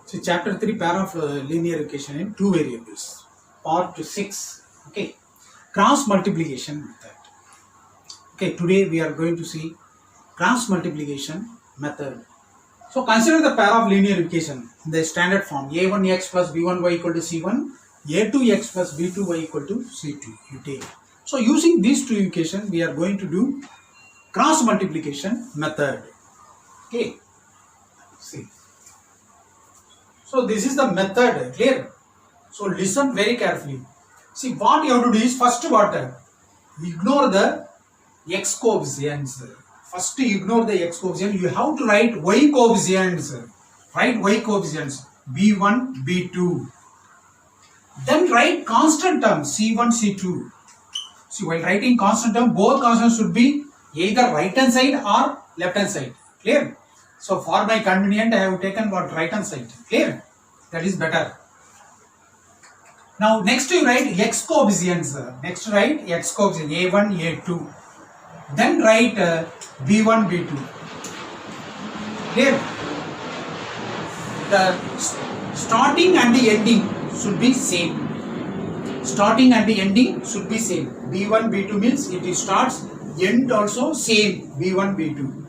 So chapter 3 pair of linear equation in two variables. Part 6. Okay. Cross multiplication method. Okay, today we are going to see cross multiplication method. So consider the pair of linear equation in the standard form a1x plus b1y equal to c1, a2x plus b2y equal to c2. You take. So using these two equations we are going to do cross multiplication method. Okay. See. So this is the method, clear? So listen very carefully. See what you have to do is first what? Ignore the x coefficients. First ignore the x coefficient. You have to write y coefficients. Write y coefficients b1, b2. Then write constant term c1, c2. See while writing constant term, both constants should be either right hand side or left hand side. Clear? So for my convenient, I have taken what right hand side. Clear? That is better. Now next you write x coefficients. Next write x coefficient a1, a2. Then write b1, b2. Clear? The starting and the ending should be same. Starting and the ending should be same. b1, b2 means it starts, end also same b1, b2.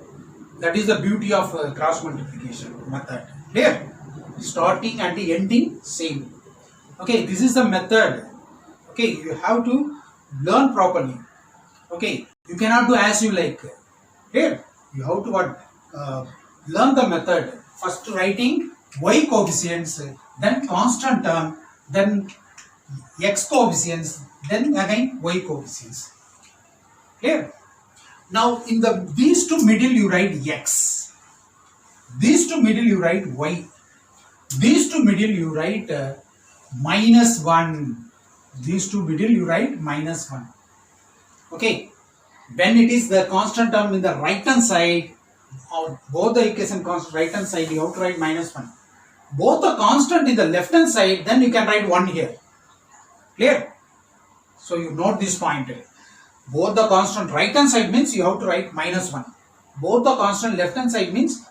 That is the beauty of cross multiplication method. Clear? Starting and the ending same. Okay, this is the method. Okay, you have to learn properly. Okay, you cannot do as you like. Clear? You have to what? Learn the method. First writing y coefficients, then constant term, then x coefficients, then again y coefficients. Clear? Now in these two middle you write x. These two middle you write y. These two middle you write minus 1. These two middle you write minus 1. Okay. When it is the constant term in the right hand side, or both the equation constant right hand side, you have to write minus 1. Both the constant in the left hand side, then you can write 1 here. Clear? So you note this point. Both the constant right hand side means you have to write minus 1. Both the constant left hand side means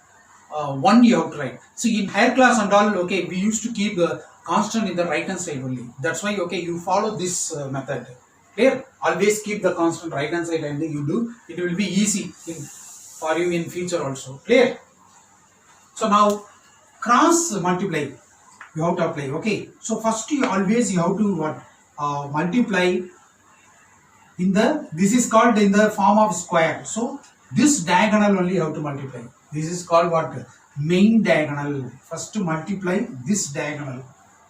1 you have to write. See in higher class and all, okay, we used to keep the constant in the right hand side only. That's why, okay, you follow this method. Clear? Always keep the constant right hand side and you do. It will be easy for you in future also. Clear? So now cross multiply you have to apply. Okay. So first you have to what? Multiply in the, this is called in the form of square. So this diagonal only you have to multiply. This is called what? Main diagonal. First multiply this diagonal.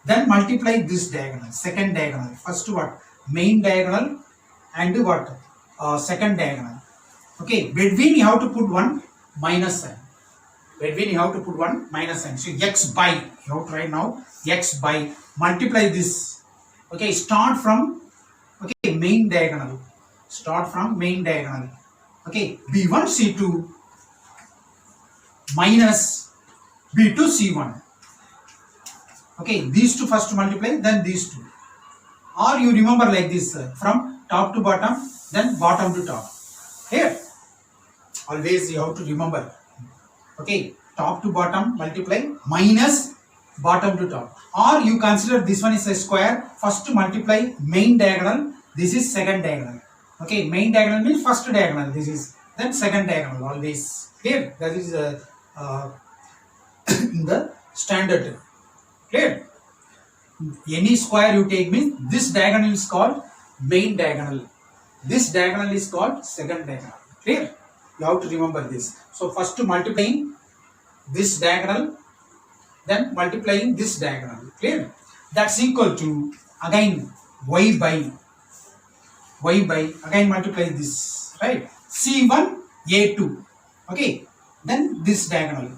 Then multiply this diagonal. Second diagonal. First what? Main diagonal and what? Second diagonal. Okay. Between you have to put one minus sign. Between you have to put one minus sign. So x by, you have to write now x by, multiply this. Okay. Start from, okay, main diagonal. Start from main diagonal. Okay. b1 c2 minus b2 c1. Okay. These two first multiply, then these two. Or you remember like this, from top to bottom, then bottom to top. Here. Always you have to remember. Okay. Top to bottom multiply minus bottom to top. Or you consider this one is a square. First multiply main diagonal. This is second diagonal. Okay. Main diagonal means first diagonal. This is then second diagonal. Always clear. That is in the standard. Clear? Any square you take means this diagonal is called main diagonal. This diagonal is called second diagonal. Clear? You have to remember this. So first multiplying this diagonal, then multiplying this diagonal. Clear? That's equal to again y by again multiply this, right? c1 a2. Okay. Then this diagonal.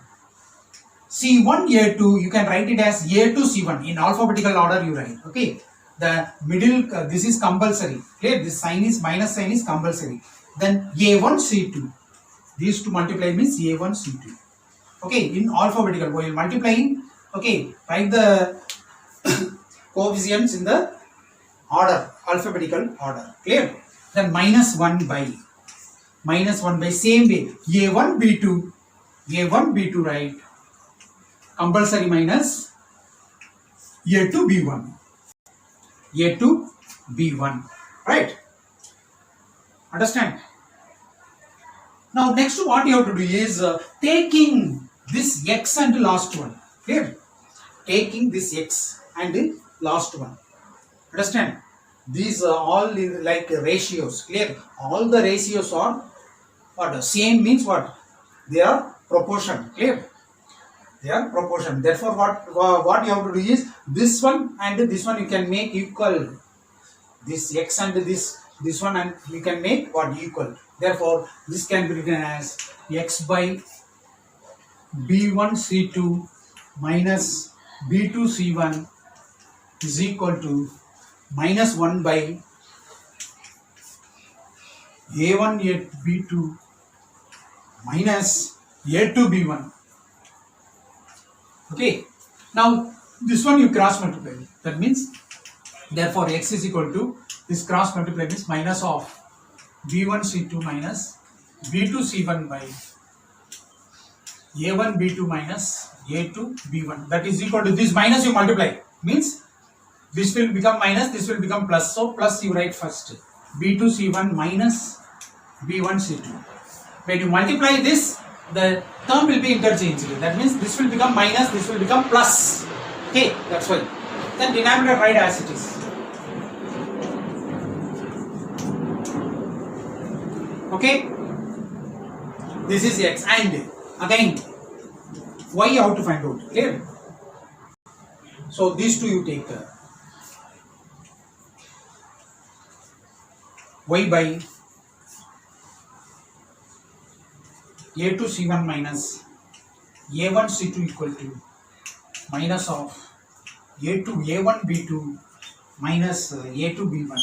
c1 a2, you can write it as a2 c1 in alphabetical order you write. Okay. The middle, this is compulsory. Clear? This sign is minus sign is compulsory. Then a1 c2. These two multiply means a1 c2. Okay. In alphabetical, while multiplying, okay, write the coefficients in the order, alphabetical order. Clear? Then minus 1 by same way a1 b2 right, compulsory minus A to B1. A to B1. Right? Understand? Now next what you have to do is taking this x and last one. Clear? Taking this x and last one. Understand? These are all like ratios. Clear? All the ratios are what? Same means what? They are proportion. Clear? They are proportion. Therefore what you have to do is this one and this one you can make equal. This x and this one and you can make what? Equal. Therefore this can be written as x by b1 c2 minus b2 c1 is equal to minus 1 by a1 b2 minus a2 b1. Okay, now this one you cross multiply. That means therefore x is equal to this cross multiply means minus of b1 c2 minus b2 c1 by a1 b2 minus a2 b1. That is equal to this minus you multiply means this will become minus, this will become plus. So plus you write first b2 c1 minus b1 c2. When you multiply this, the term will be interchanged. That means this will become minus, this will become plus. Okay, that's why. Then denominator write as it is. Okay, this is x and again y you have to find out. Clear? So these two you take y by a2 c1 minus a1 c2 equal to minus of a1 b2 minus a2 b1.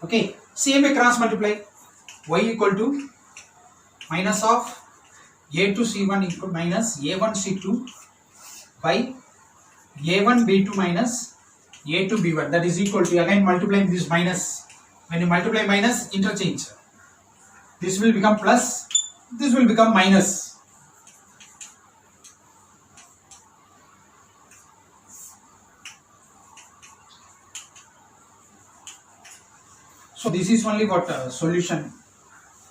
Okay, same way cross multiply. Y equal to minus of a2 c1 equal minus a1 c2 by a1 b2 minus a2 b1. That is equal to again multiplying this minus. When you multiply minus, interchange. This will become plus, this will become minus. So this is only what solution,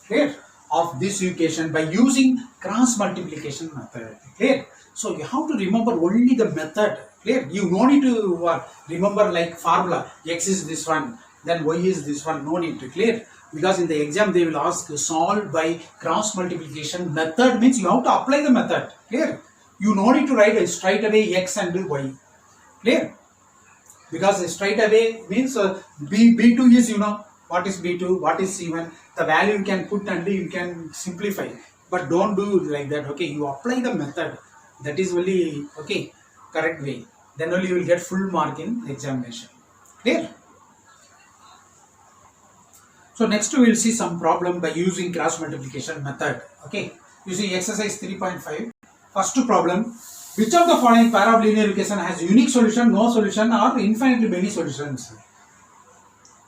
clear, of this equation by using cross multiplication method. Clear? So you have to remember only the method. Clear? You no need to remember like formula. X is this one, then y is this one. No need to. Clear? Because in the exam they will ask solve by cross multiplication method means you have to apply the method. Clear? You no need to write straight away x and y. Clear? Because straight away means B2 is, you know what is B2, what is C1, the value you can put and you can simplify, but don't do like that. Okay, you apply the method. That is only okay correct way. Then only you will get full mark in examination. Clear? So next we will see some problem by using cross multiplication method. Okay, you see exercise 3.5. First problem: which of the following pair of linear equation has unique solution, no solution, or infinitely many solutions?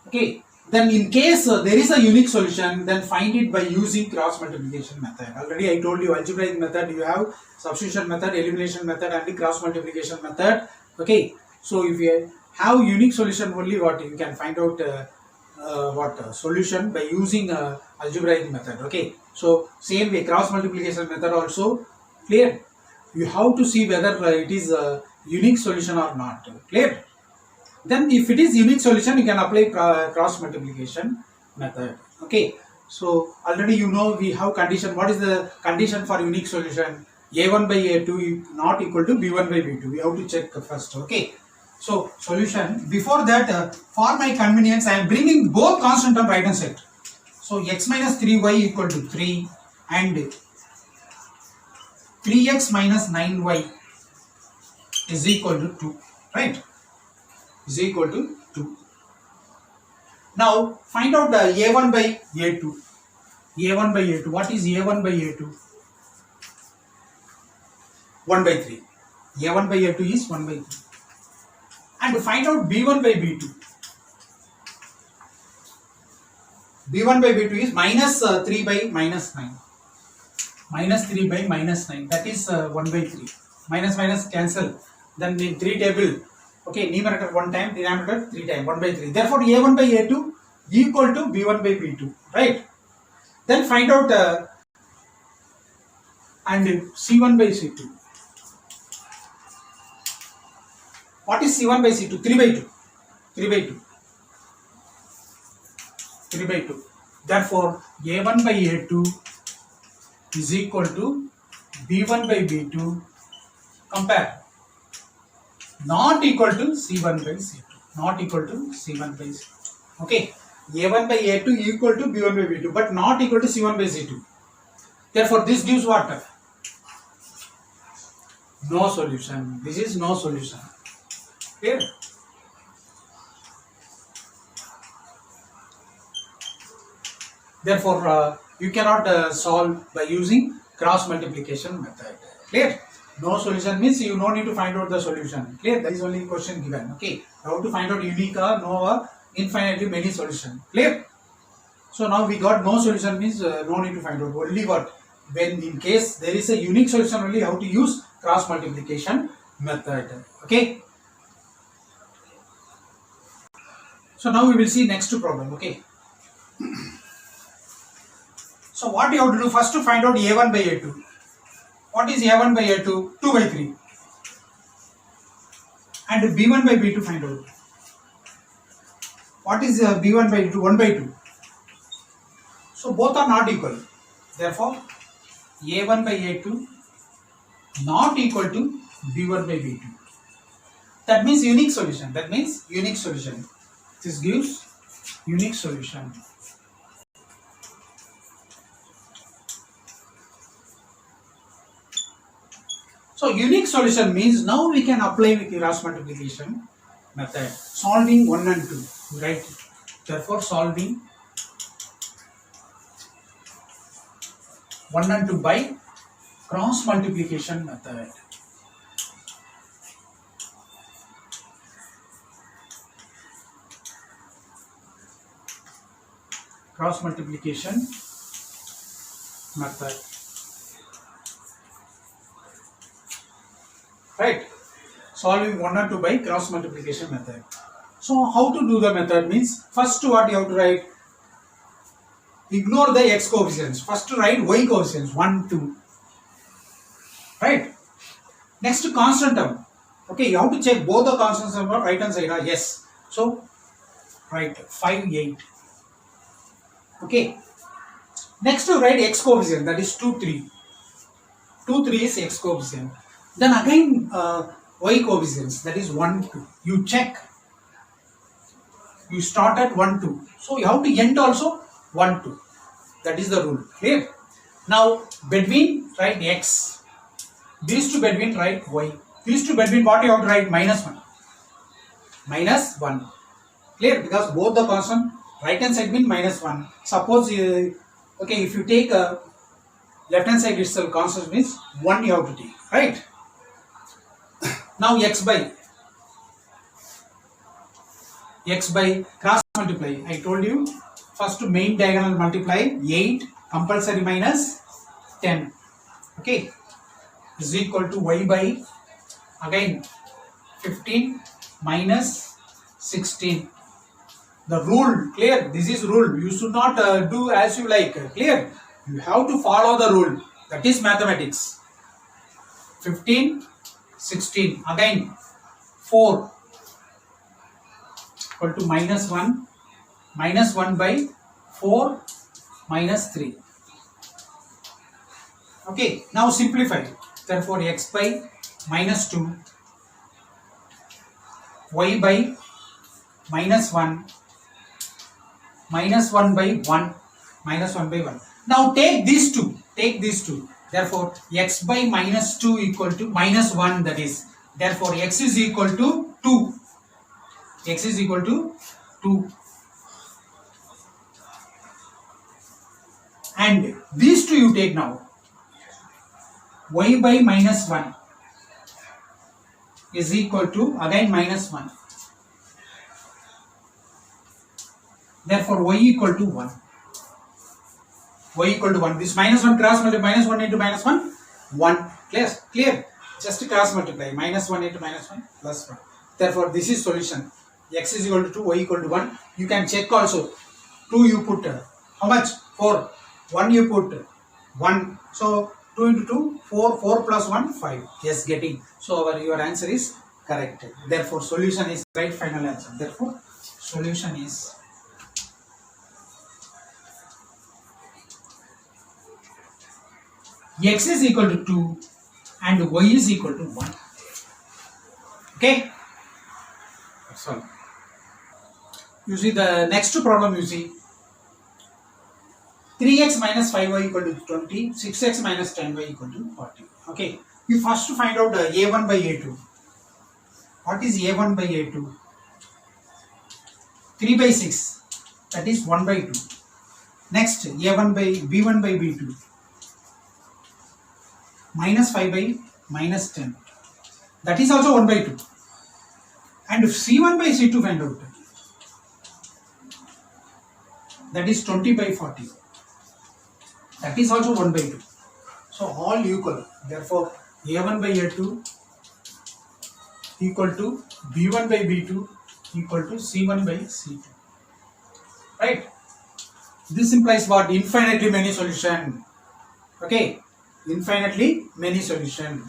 Okay, then in case there is a unique solution, then find it by using cross multiplication method. Already I told you algebraic method, you have substitution method, elimination method, and the cross multiplication method. Okay, so if you have unique solution only, what you can find out solution by using algebraic method. Okay, so same way cross multiplication method also. Clear? You have to see whether it is a unique solution or not. Clear? Then if it is unique solution, you can apply cross multiplication method. Okay, so already you know we have condition. What is the condition for unique solution? A1 by A2 not equal to B1 by B2. We have to check first. Okay, so solution. Before that, for my convenience, I am bringing both constant term right hand side. So x minus 3y equal to 3 and 3x minus 9y is equal to 2, right? Is equal to 2. Now find out the a1 by a2. a1 by a2. What is a1 by a2? 1 by 3. a1 by a2 is 1 by 3. And find out b1 by b2. b1 by b2 is minus 3 by minus 9. Minus 3 by minus 9. That is 1 by 3. Minus minus cancel. then in 3 table, okay, numerator 1 time, denominator 3 time, 1 by 3. Therefore, A1 by A2 equal to B1 by B2, right? Then find out and C1 by C2. What is C1 by C2? 3 by 2. 3 by 2. 3 by 2. Therefore, A1 by A2 is equal to B1 by B2. Compare. Not equal to C1 by C2. Not equal to C1 by C2. Okay. A1 by A2 equal to B1 by B2, but not equal to C1 by C2. Therefore, this gives what? No solution. This is no solution. Clear? Therefore, you cannot solve by using cross multiplication method. Clear? No solution means you no need to find out the solution. Clear? That is only question given. Okay. How to find out unique or no infinitely many solution. Clear? So now we got no solution means no need to find out. Only what? When in case there is a unique solution, only how to use cross multiplication method. Okay. So now we will see next problem. Okay. So what you have to do first to find out A1 by A2. What is A1 by A2? 2 by 3. And B1 by B2 find out. What is B1 by B2? 1 by 2. So both are not equal. Therefore, A1 by A2 not equal to B1 by B2. That means unique solution. That means unique solution. This gives unique solution. So unique solution means now we can apply with cross multiplication method. Solving 1 and 2. Right? Therefore, solving 1 and 2 by cross multiplication method. Cross multiplication method. Right? Solving 1 and 2 by cross multiplication method. So how to do the method means first what you have to write. Ignore the x coefficients. First write y coefficients 1, 2. Right? Next constant term. Okay, you have to check both the constants on the right hand side. Yes. So write 5, 8. Okay. Next to write x coefficient, that is 2, 3. 2, 3 is x coefficient. Then again y coefficients, that is 1, 2. You check. You start at 1, 2. So you have to end also 1, 2. That is the rule. Clear? Now between write x. These two between write y. These two between what you have to write? Minus 1. Minus 1. Clear? Because both the constant right hand side mean minus 1. Suppose okay, if you take left hand side itself constant means 1 you have to take. Right? Now x by cross multiply. I told you first to main diagonal multiply 8 compulsory minus 10. Okay, is equal to y by again 15 minus 16. The rule, clear? This is rule. You should not do as you like. Clear? You have to follow the rule. That is mathematics. 15, 16. Again 4 equal to minus 1. Minus 1 by 4 minus 3. Okay. Now simplify. Therefore x by minus 2. Y by minus 1. Minus 1 by 1. Minus 1 by 1. Now take these two. Take these two. Therefore x by minus 2 equal to minus 1, that is. Therefore x is equal to 2. X is equal to 2. And these two you take now. Y by minus 1 is equal to again minus 1. Therefore y equal to 1. Y equal to 1. This minus 1 cross multiply minus 1 into minus 1. 1. Clear? Clear? Just cross multiply. Minus 1 into minus 1 plus 1. Therefore, this is solution. X is equal to 2, y equal to 1. You can check also. 2 you put. How much? 4. 1 you put. 1. So, 2 into 2, 4. 4 plus 1, 5. Yes, getting. So, your answer is correct. Therefore, solution is right final answer. Therefore, solution is x is equal to 2 and y is equal to 1. Okay? That's all. You see the next problem, you see 3x minus 5y equal to 20, 6x minus 10y equal to 40. Okay? You first find out a1 by a2. What is a1 by a2? 3 by 6, that is 1 by 2. Next, a1 by b1 by b2. Minus 5 by minus 10. That is also 1 by 2. And c1 by c2 find out. That is 20 by 40. That is also 1 by 2. So all equal. Therefore, a1 by a2 equal to b1 by b2 equal to c1 by c2. Right? This implies what? Infinitely many solution. Okay? Infinitely many solution.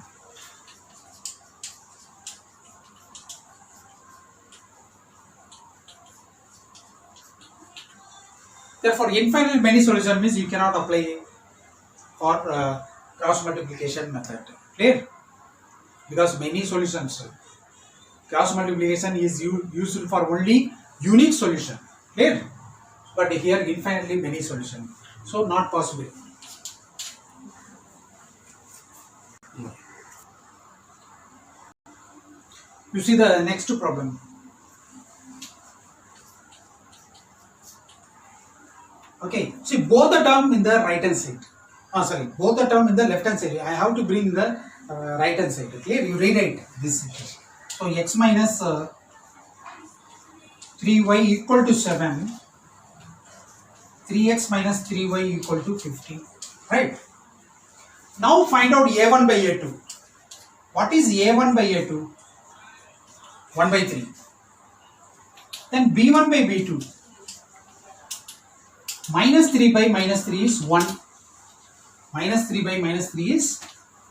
Therefore, infinitely many solution means you cannot apply for cross multiplication method. Clear? Because many solutions. Cross multiplication is used for only unique solution. Clear? But here infinitely many solution. So not possible. You see the next problem. Okay, see both the term in the right hand side. Both the term in the left hand side. I have to bring the right hand side. Clear? You rewrite this situation. So x minus 3y equal to 7. 3x minus 3y equal to 15. Right? Now find out a1 by a2. What is a1 by a2? 1 by 3. Then b1 by b2. Minus 3 by minus 3 is 1. Minus 3 by minus 3 is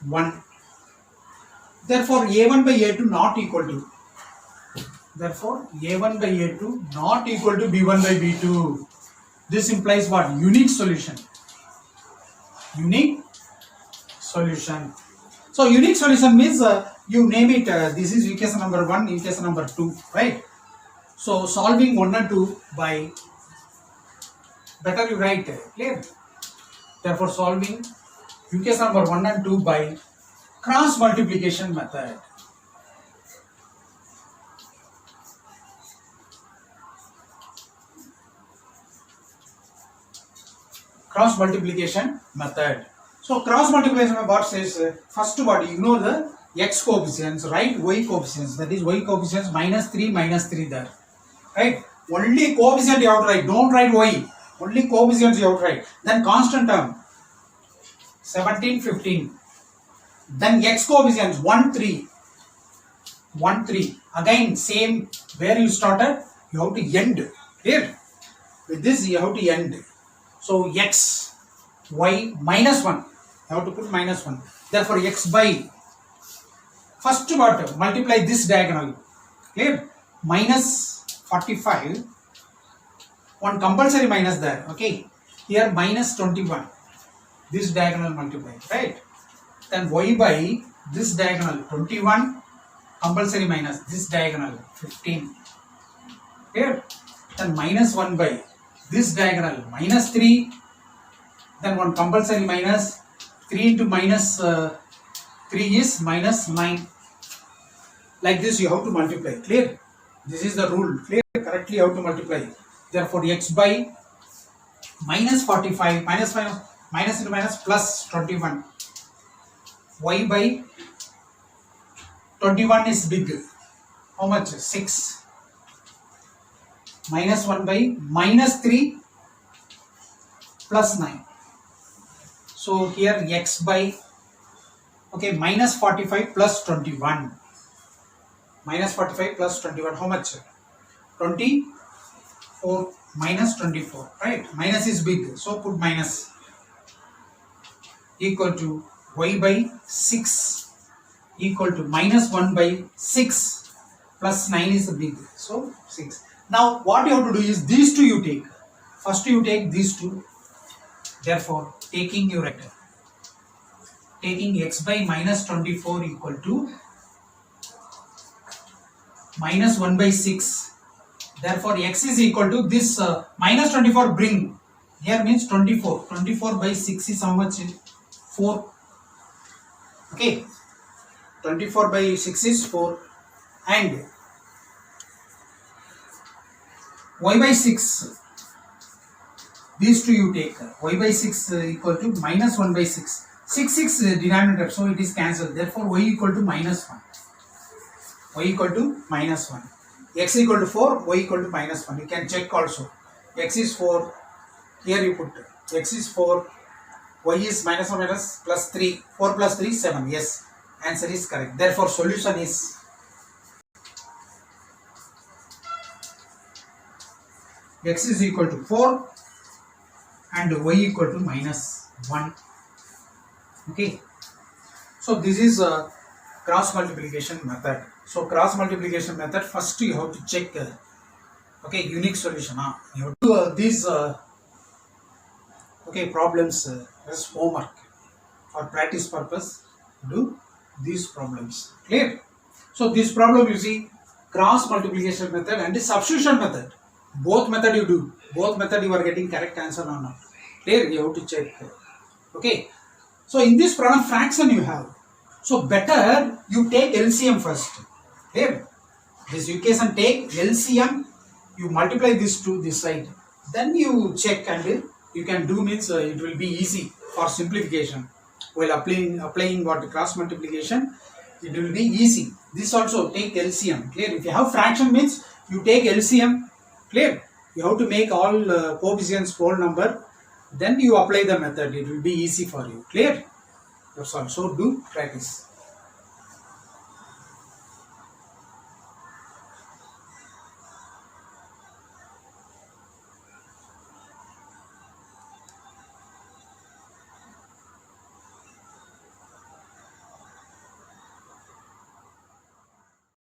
1. Therefore, a1 by a2 not equal to. Therefore, a1 by a2 not equal to b1 by b2. This implies what? Unique solution. Unique solution. So, unique solution means you name it. This is equation number 1, equation number 2. Right? So, solving 1 and 2 by. Better you write. Clear? Therefore, solving equation number 1 and 2 by cross multiplication method. Cross multiplication method. So cross multiplication method what says? First what? Ignore the x coefficients, write y coefficients. That is y coefficients minus 3 there. Right? Only coefficient you have to write. Don't write y. Only coefficients you have to write. Then constant term 17, 15. Then x coefficients 1, 3. 1, 3. Again same where you started, you have to end. Clear? With this you have to end. So x, y minus 1. You have to put minus 1. Therefore x by, first what? Multiply this diagonal. Clear? Minus 45. One compulsory minus there. Okay. Here minus 21. This diagonal multiply. Right? Then y by this diagonal 21. Compulsory minus this diagonal 15. Clear? Then minus 1 by this diagonal minus 3. Then one compulsory minus 3 into minus 3 is minus 9. Like this you have to multiply. Clear? This is the rule. Clear? Correctly you have to multiply. Therefore x by minus 45 minus into minus plus 21. Y by 21 is big. How much? 6. Minus 1 by minus 3 plus 9. So here x by Okay, minus 45 plus 21. Minus 45 plus 21, how much? 24 minus 24, right? Minus is big, so put minus. Equal to y by 6 equal to minus 1 by 6 plus 9 is big, so 6. Now what you have to do is these two you take. First you take these two. Therefore, taking your vector, taking x by minus 24 equal to minus 1 by 6. Therefore, x is equal to this minus 24 bring. Here means 24. 24 by 6 is how much? 4. Okay. 24 by 6 is 4. And y by 6. These two you take. Y by 6 equal to minus 1 by 6. 6 denominator, so it is cancelled. Therefore, y equal to minus 1. Y equal to minus 1. X equal to 4, y equal to minus 1. You can check also. X is 4. Here you put x is 4. Y is minus 1 minus plus 3. 4 plus 3 7. Yes. Answer is correct. Therefore, solution is x is equal to 4 and y equal to minus 1. Okay. So this is a cross multiplication method. So cross multiplication method, first you have to check okay, unique solution. You have to do these okay, problems as homework for practice purpose. Do these problems. Clear? So this problem you see cross multiplication method and substitution method. Both method you do. Both method you are getting correct answer or not. Clear? You have to check. Okay. So in this problem fraction you have. So better you take LCM first. Clear? This equation take LCM. You multiply this to this side. Then you check and you can do means it will be easy for simplification. While applying what cross multiplication, it will be easy. This also take LCM. Clear? If you have fraction means you take LCM. Clear? You have to make all coefficients whole number. Then you apply the method. It will be easy for you. Clear? That's all. So do practice.